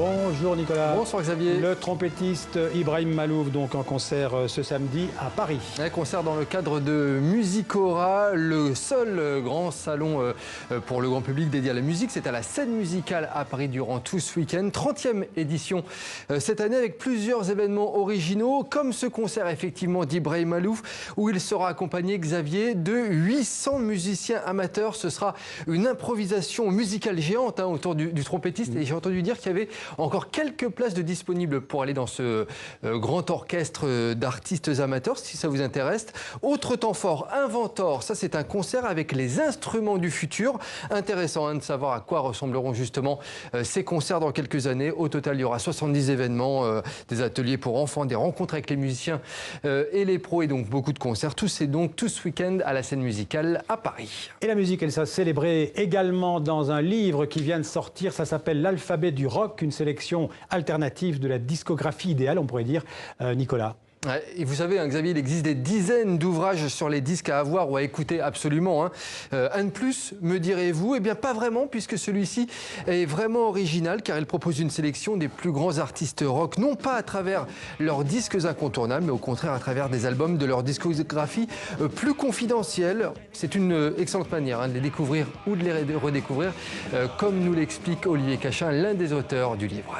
Bonjour Nicolas. Bonsoir Xavier. Le trompettiste Ibrahim Malouf, donc en concert ce samedi à Paris. Un concert dans le cadre de Musicora, le seul grand salon pour le grand public dédié à la musique. C'est à la scène musicale à Paris durant tout ce week-end. 30e édition cette année avec plusieurs événements originaux, comme ce concert effectivement d'Ibrahim Malouf, où il sera accompagné, Xavier, de 800 musiciens amateurs. Ce sera une improvisation musicale géante autour du trompettiste. Et j'ai entendu dire qu'il y avait encore quelques places de disponibles pour aller dans ce grand orchestre d'artistes amateurs, si ça vous intéresse. Autre temps fort, Inventor, ça c'est un concert avec les instruments du futur. Intéressant de savoir à quoi ressembleront justement ces concerts dans quelques années. Au total, il y aura 70 événements, des ateliers pour enfants, des rencontres avec les musiciens et les pros, et donc beaucoup de concerts. Tout ce week-end à la scène musicale à Paris. Et la musique, elle s'est célébrée également dans un livre qui vient de sortir. Ça s'appelle L'alphabet du rock, une sélection alternative de la discographie idéale, on pourrait dire. Nicolas. Et vous savez, Xavier, il existe des dizaines d'ouvrages sur les disques à avoir ou à écouter absolument. Un de plus, me direz-vous? Eh bien, pas vraiment, puisque celui-ci est vraiment original, car il propose une sélection des plus grands artistes rock, non pas à travers leurs disques incontournables, mais au contraire à travers des albums de leur discographie plus confidentielle. C'est une excellente manière de les découvrir ou de les redécouvrir, comme nous l'explique Olivier Cachin, l'un des auteurs du livre.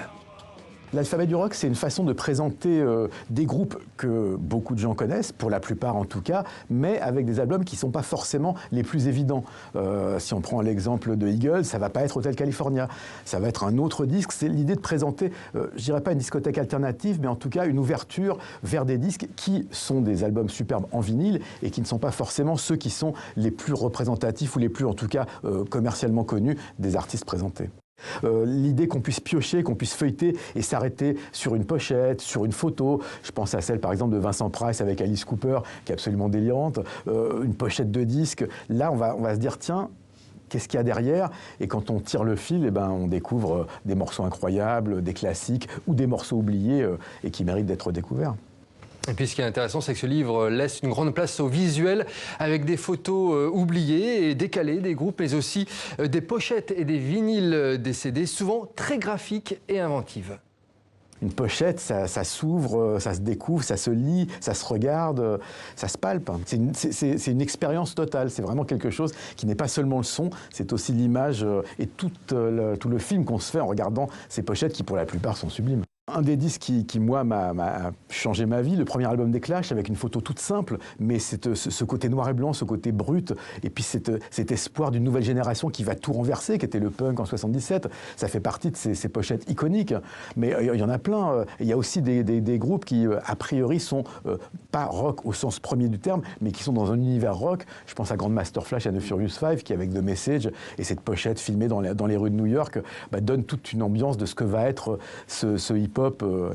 L'alphabet du rock, c'est une façon de présenter des groupes que beaucoup de gens connaissent, pour la plupart en tout cas, mais avec des albums qui ne sont pas forcément les plus évidents. Si on prend l'exemple de Eagles, ça ne va pas être Hotel California, ça va être un autre disque. C'est l'idée de présenter, je dirais pas une discothèque alternative, mais en tout cas une ouverture vers des disques qui sont des albums superbes en vinyle et qui ne sont pas forcément ceux qui sont les plus représentatifs ou les plus en tout cas commercialement connus des artistes présentés. L'idée qu'on puisse piocher, qu'on puisse feuilleter et s'arrêter sur une pochette, sur une photo. Je pense à celle par exemple de Vincent Price avec Alice Cooper, qui est absolument délirante. Une pochette de disque. Là, on va se dire, tiens, qu'est-ce qu'il y a derrière? Et quand on tire le fil, eh ben, on découvre des morceaux incroyables, des classiques ou des morceaux oubliés et qui méritent d'être découverts. Et puis ce qui est intéressant, c'est que ce livre laisse une grande place au visuel avec des photos oubliées et décalées des groupes, mais aussi des pochettes et des vinyles des CD, souvent très graphiques et inventives. Une pochette, ça s'ouvre, ça se découvre, ça se lit, ça se regarde, ça se palpe. C'est une expérience totale. C'est vraiment quelque chose qui n'est pas seulement le son, c'est aussi l'image et tout le film qu'on se fait en regardant ces pochettes qui, pour la plupart, sont sublimes. Un des disques qui moi, m'a changé ma vie, le premier album des Clash, avec une photo toute simple, mais ce côté noir et blanc, ce côté brut, et puis cet espoir d'une nouvelle génération qui va tout renverser, qui était le punk en 77. Ça fait partie de ces pochettes iconiques. Mais il y en a plein. Il y a aussi des groupes qui, a priori, sont pas rock au sens premier du terme, mais qui sont dans un univers rock. Je pense à Grandmaster Flash, à The Furious Five, qui avec The Message, et cette pochette filmée dans les rues de New York, donne toute une ambiance de ce que va être ce hip-hop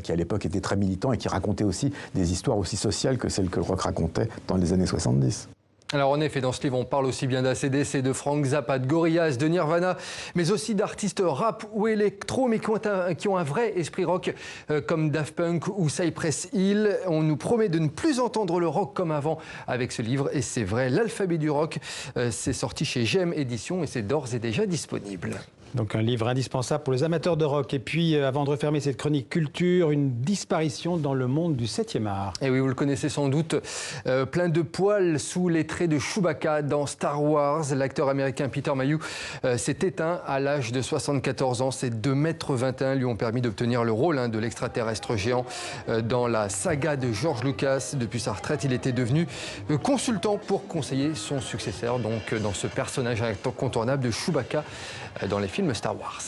qui à l'époque était très militant et qui racontait aussi des histoires aussi sociales que celles que le rock racontait dans les années 70. Alors en effet, dans ce livre, on parle aussi bien d'ACDC, de Frank Zappa, de Gorillaz, de Nirvana, mais aussi d'artistes rap ou électro, mais qui ont un vrai esprit rock, comme Daft Punk ou Cypress Hill. On nous promet de ne plus entendre le rock comme avant avec ce livre, et c'est vrai, l'alphabet du rock, c'est sorti chez GM Éditions et c'est d'ores et déjà disponible. Donc un livre indispensable pour les amateurs de rock. Et puis, avant de refermer cette chronique culture, une disparition dans le monde du 7e art. Et oui, vous le connaissez sans doute, plein de poils sous les traits de Chewbacca dans Star Wars. L'acteur américain Peter Mayhew s'est éteint à l'âge de 74 ans. Ses 2,21 m lui ont permis d'obtenir le rôle de l'extraterrestre géant dans la saga de George Lucas. Depuis sa retraite, il était devenu consultant pour conseiller son successeur, donc dans ce personnage incontournable de Chewbacca dans les films Star Wars.